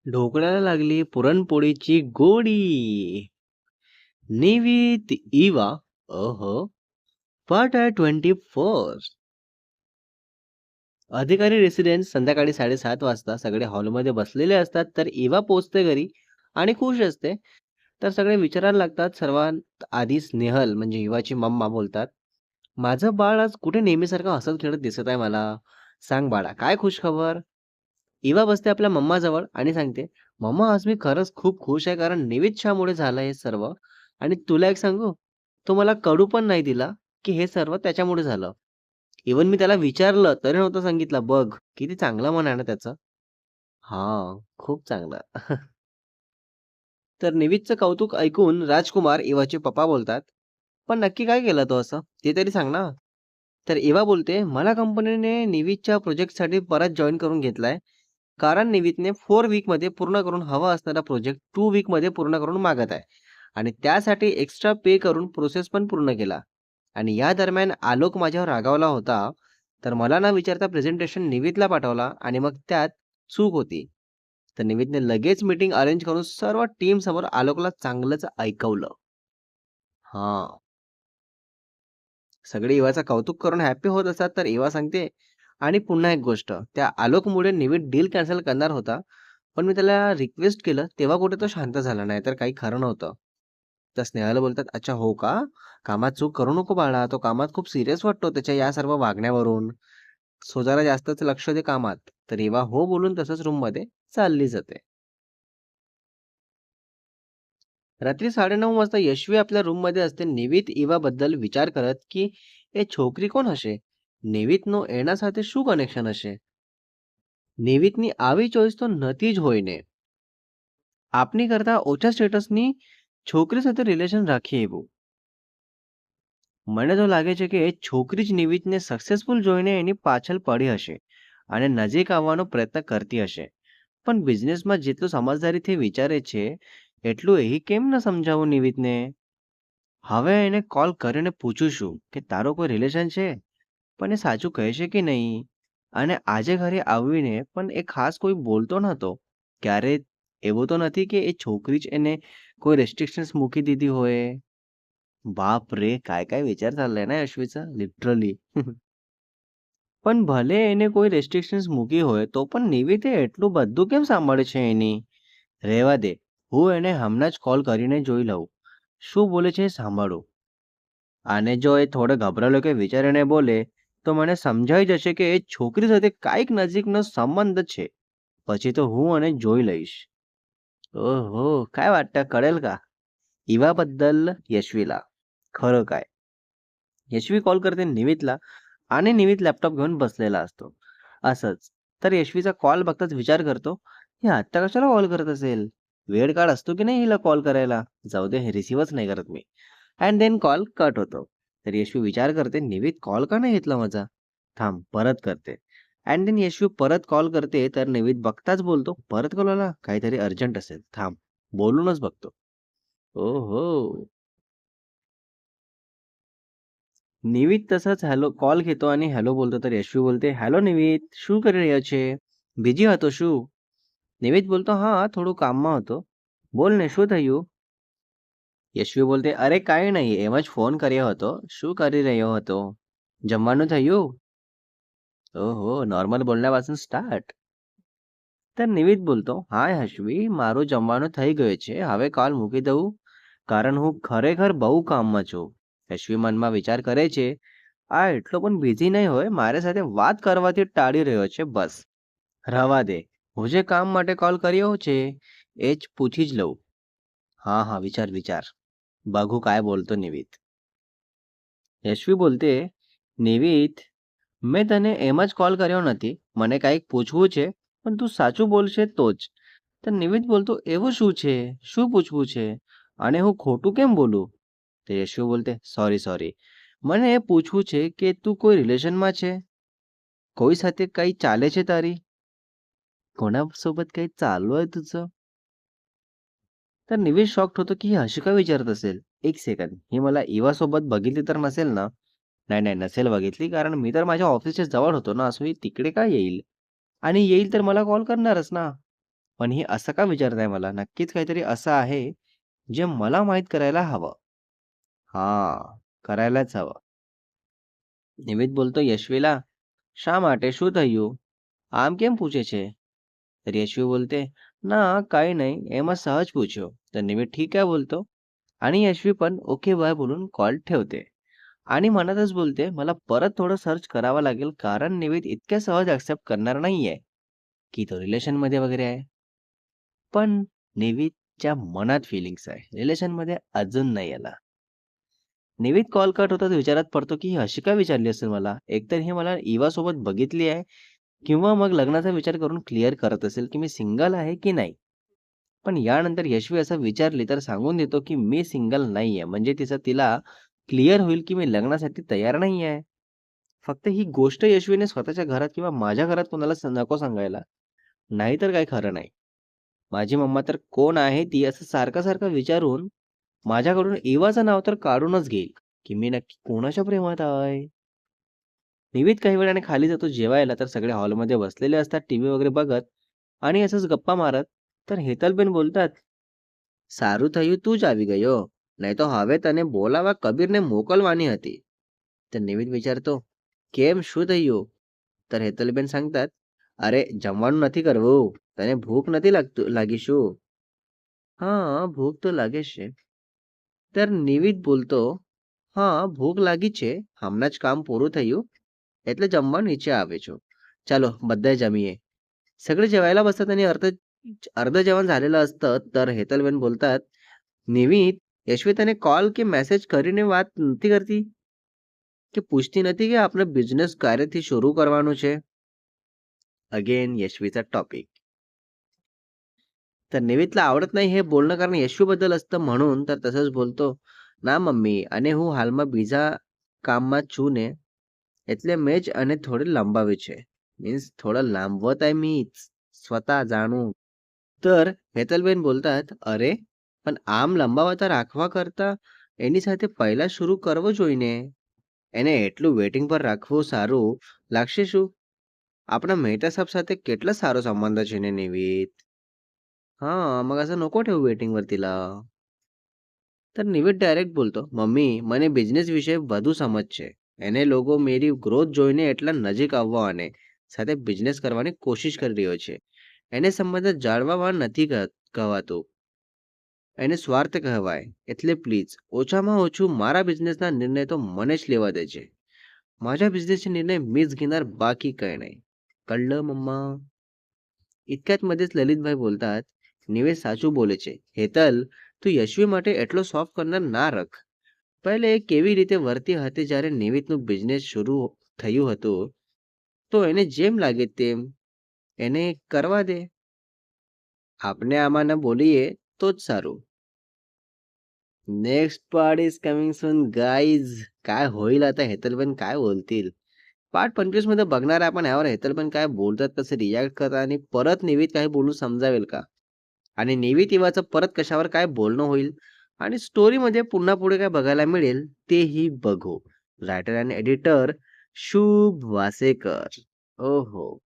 ढोकळ्याला लागली पुरणपोळीची गोडी. निवित इवा. ओहो. पार्ट आहे 21. अधिकारी रेसिडेंट संध्याकाळी 7:30 वाजता सगळे हॉलमध्ये बसलेले असतात, तर इवा पोहोचते घरी आणि खुश असते. तर सगळे विचारायला लागतात. सर्वात आधी स्नेहल म्हणजे इवाची मम्मा बोलतात, माझं बाळ आज कुठे नेहमीसारखं हसत खेळत दिसत आहे मला. सांग बाळा, काय खुश खबर? इवा बसते आपल्या मम्माजवळ आणि सांगते, मम्मा आज मी खरंच खूप खुश आहे कारण निवितच्यामुळे झालं हे सर्व. आणि तुला एक सांगू, तो मला कळू पण नाही दिला की हे सर्व त्याच्यामुळे झालं. इवन मी त्याला विचारलं तरी नव्हतं सांगितलं. बघ किती चांगलं मन आहे ना त्याचं. हा, खूप चांगलं. तर निवितचं कौतुक ऐकून राजकुमार इवाचे पप्पा बोलतात, पण नक्की काय केलं तो असं ते तरी सांग ना. तर इवा बोलते, मला कंपनीने निवितच्या प्रोजेक्टसाठी परत जॉईन करून घेतलाय कारण निवितने 4 वीकमध्ये पूर्ण करून हवा असणारा प्रोजेक्ट 2 वीकमध्ये पूर्ण करून मागत आहे आणि त्यासाठी एक्स्ट्रा पे करून प्रोसेस पण पूर्ण केला. आणि या दरम्यान आलोक माझ्यावर रागावला होता, तर मला न विचारता प्रेझेंटेशन निवितला पाठवला आणि मग त्यात चूक होती. तर निवितने लगेच मीटिंग अरेंज करून सर्व टीम समोर आलोकला चांगलंच ऐकवलं. हा, सगळे इवाचं कौतुक करून हॅपी होत असतात. तर इवा सांगते, आणि पुन्हा एक गोष्ट, त्या आलोकमुळे निवित डील कॅन्सल करणार होता, पण मी त्याला रिक्वेस्ट केलं तेव्हा कुठे तो शांत झाला नाही, तर काही खरं नव्हतं. तर स्नेहाला बोलतात, अच्छा हो का? कामात चूक करू नको बाळा, तो कामात खूप सिरियस वाटतो त्याच्या या सर्व वागण्यावरून. सो जरा जास्तच लक्ष दे कामात. तर इवा हो बोलून तसंच रूम मध्ये चालली जाते. रात्री 9:30 वाजता यशवी आपल्या रूम मध्ये असते. निवित इवा बद्दल विचार करत की એ છોકરી કોણ હશે? નિવિતનો એના સાથે શું કનેક્શન હશે? નિવિતની આવી ચોઈસ તો નથી જ હોય ને. આપની કરતા ઓછા સ્ટેટસની છોકરી સાથે રિલેશન રાખીએ એવું. મને તો લાગે છે કે એ છોકરી જ નિવિતને સક્સેસફુલ જોઈને એની પાછળ પડી હશે અને નજીક આવવાનો પ્રયત્ન કરતી હશે. પણ બિઝનેસમાં જેટલું સમજદારીથી વિચારે છે એટલું એ કેમ ન સમજાવું નિવિતને? હવે એને કોલ કરીને પૂછું છું કે તારો કોઈ રિલેશન છે, પણ એ સાચું કહેશે કે નહીં. અને આજે ઘરે આવીને પણ એ ખાસ કોઈ બોલતો નહોતો. ક્યારે એવું તો નથી કે એ છોકરી જ એને કોઈ રેસ્ટ્રિક્શન્સ મૂકી દીધી હોય. बाप रे! काय काय विचार चाललाय ना यशवीचा लिटरली. પણ ભલે એને કોઈ રેસ્ટ્રિક્શન્સ મૂકી હોય તો પણ નિવિતે એટલું બધું કેમ સાંભળે છે એની? રહેવા દે. હું એને હમણાં જ કોલ કરીને જોઈ લઉં. શું બોલે છે એ સાંભળું. અને જો એ થોડો ગભરાયેલો કે વિચારીને બોલે, તો મને સમજાઈ જશે કે એ છોકરી સાથે કાંઈક નજીકનો સંબંધ છે. પછી તો હું અને જોઈ લઈશ. ओहो! काय वाटतं कळेल का? इवाबद्दल यशवीला. खरं काय? यशवी कॉल करते निवितला आणि निवित लॅपटॉप घेऊन बसलेला असतो. असंच. तर यशवीचा कॉल बघताच विचार करतो, ही आत्ता कशाला कॉल करत असेल? वेळ काळ असतो की नाही हिला कॉल करायला? जाऊ दे, रिसीव्हच नाही करत मी. अँड देन कॉल कट होतो. तर यशवी विचार करते, निवित कॉल का नाही घेतला माझा? थांब, परत करते. अँड देन यशवी परत कॉल करते, तर निवित बघताच बोलतो, परत कॉल आला? काहीतरी अर्जंट असेल. थांब, बोलूनच बघतो. ओहो! નિવિત તસજ હેલો કોલ घेतो आणि હેલો બોલતો. तर यशवी बोलते, હેલો નિવિત, શું કરી રહ્યો છે? બિઝી હતો શું? નિવિત બોલતો, હા થોડું કામમાં હતો. બોલ ને, શું થયું? યશવી બોલતે, અરે કાંઈ નહીં, એમ જ ફોન કર્યો હતો. શું કરી રહ્યો હતો? જમવાનું થયું? ઓહો, નોર્મલ બોલण्यापासून સ્ટાર્ટ. तर નિવિત બોલતો, હા યશવી, મારું જમવાનું થઈ ગયું છે, હવે કોલ મૂકી દઉં કારણ હું ખરેખર બહુ કામમાં છું. યશવી મનમાં વિચાર કરે છે, આ એટલો પણ બિઝી નહીં હોય, મારી સાથે વાત કરવાથી ટાળી રહ્યો છે બસ. રવા દે, હું જે કામ માટે કોલ કર્યો છે એ જ પૂછી જ લઉં. હા હા, વિચાર વિચાર. બઘુ काय બોલતો નિવિત. યશવી બોલતે, નિવિત, મેં તને એમ જ કોલ કર્યો નથી, મને કાંઈક પૂછવું છે, પણ તું સાચું બોલશે તો જ. તો નિવિત બોલતો, એવું શું છે? શું પૂછવું છે? અને હું ખોટું કેમ બોલું? તો યશવી બોલતે, સોરી સોરી, મને એ પૂછવું છે કે તું કોઈ રિલેશનમાં છે? કોઈ સાથે काही ચાલે છે તારી? कोणासोबत काही चालू आहे तुझं? तर निवित शॉक्ड होतो की ही अशी का विचारत असेल. एक सेकंद, ही मला इवा सोबत बघितली तर नसेल ना? नाही नाही, नसेल बघितली, कारण मी तर माझ्या ऑफिसच्या जवळ होतो ना, सो ही तिकडे काय येईल? आणि येईल तर मला कॉल करणारच ना. पण ही असं का विचारताय मला? नक्कीच काहीतरी असं आहे, जे मला माहीत करायला हवं. हां, करायलाच हवं. નિમિત બોલતો યશવીલા, શા માટે શું થયું? આમ કેમ પૂછે છે? तर यशवी बोलते, ना काही नाही, એમાં સહજ પૂછ્યો. तर निमित ठीक आहे बोलतो आणि यशवी पण ओके बाय बोलून कॉल ठेवते. आणि मनातच बोलते, मला परत थोडं सर्च करावं लागेल कारण निवेद इतक्या सहज ॲक्सेप्ट करणार नाहीये, की तो रिलेशनमध्ये वगैरे आहे. पण निवेदच्या मनात फीलिंग्स आहे. रिलेशनमध्ये अजून नाही आला. निवेद कॉल कट होतात विचारात पडतो, की ही अशी का विचारली असेल मला? एकतर ही मला इवासोबत बघितली आहे किंवा मग लग्नाचा विचार करून क्लिअर करत असेल, की मी सिंगल आहे की नाही. पण यानंतर यशवी असं विचारली तर सांगून देतो, की मी सिंगल नाहीये. म्हणजे तिला क्लिअर होईल, की मी लग्नासाठी तयार नाही आहे. फक्त ही गोष्ट यशवीने स्वतःच्या घरात किंवा माझ्या घरात कोणाला नको सांगायला. नाहीतर काही खरं नाही. माझी मम्मा तर कोण आहे ती असं सारखं-सारखं विचारून माझ्याकडून एवाचं नाव तर काढूनच घेईल, की मी नक्की कोणाच्या प्रेमात आहे. निवित काही वेळाने खाली जातो जेवायला तर सगळे हॉलमध्ये बसलेले असतात टीव्ही वगैरे बघत आणि असंच गप्पा मारत. तर हेतलबेन बोलतात, "સારું થયું તું જ આવી ગયો. નહીં તો હવે તને બોલાવવા કબીરને મોકલવાની હતી." तर નિમિત વિચારતો, "કેમ શું થયું?" तर હેતલબેન सांगतात, "અરે જમવાનું નથી કરવું. તને ભૂખ નથી લાગી શું?" "હા, ભૂખ તો લાગે છે." तर નિમિત બોલતો, "હા, ભૂખ લાગી છે. હમણાં જ કામ પૂરું થયું એટલે જમવા નીચે આવે છું. ચાલો બધાય જમીએ." सगळे जेवायला बसतात आणि अर्धं जेवण झालेलं असतं, तर હેતલબેન બોલतात, "નિમિત, યશવી તને કોલ કે મેસેજ કરીને વાત નથી કરતી? કે પૂછતી નથી કે આપણે બિઝનેસ ક્યારેથી શરૂ કરવાનું છે?" अगेन यशवीचा टॉपिक. तर નિમિતला આવડત નહીં हे બોલणं कारण यशवीबद्दल असतं म्हणून तर તસજ બોલતો, "ના મમ્મી અને હું હાલમાં બીજા કામમાં છું ને, એટલે મેં જ આને થોડી લંબાવી છે." मीन्स थोडं लांबवत आहे मीच, स्वतः जाणून. तर હેતલબેન બોલतात, "અરે! પણ આમ લંબાવતા રાખવા કરતાં એની સાથે પહેલા શરૂ કરવું જોઈને. એને એટલું વેઇટિંગ પર રાખવું સારું લાગશે શું? આપણા મહેતા સાહેબ સાથે કેટલા સારો સંબંધ છે ને નિવિત." हां, मग असं नको ठेवू वेटिंगवर तिला. तर નિવિત ડાયરેક્ટ બોલતો, "મમ્મી, મને બિઝનેસ વિશે વધુ સમજ છે. એને લોકો મેરી ગ્રોથ જોઈને એટલા નજીક આવવા અને સાથે બિઝનેસ કરવાની કોશિશ કરી રહ્યો છે. એને સંબંધ જાળવવા નથી કહેવાતું. એને સ્વાર્થ કહેવાય. એટલે પ્લીઝ ઓછામાં ઓછું મારા બિઝનેસના નિર્ણય તો મને જ લેવા દેજે. माझ्या बिझनेसचे निर्णय मीच घेणार, बाकी काही नाही. कळलं मम्मा?" इतक्यात मध्येच લલિતભાઈ બોલतात, "નિવેશ સાચું બોલે છે. હેતલ, તું યશવી માટે એટલો સોફ્ટ કોર્નર ના રખ. પહેલે એ કેવી રીતે વર્તી હતી જ્યારે નિવિતનું બિઝનેસ શરૂ થયું હતું, તો એને જેમ લાગે તેમ એને કરવા દે. આપણે આમાં ન બોલીએ તો જ સારું." Next part is coming soon guys. काय होईल आता हेतलबेन काय बोलतील? पार्ट 25 मध्ये बघणार आहे आपण यावर हेतलबेन काय बोलतात, कसे रिॲक्ट करतात आणि परत निवित काही बोलून समजावेल का? आणि निवित इवाचं परत कशावर काय बोलणं होईल आणि स्टोरीमध्ये पुन्हा पुढे काय बघायला मिळेल तेही बघू. रायटर आणि एडिटर शुभ वासेकर. ओहो.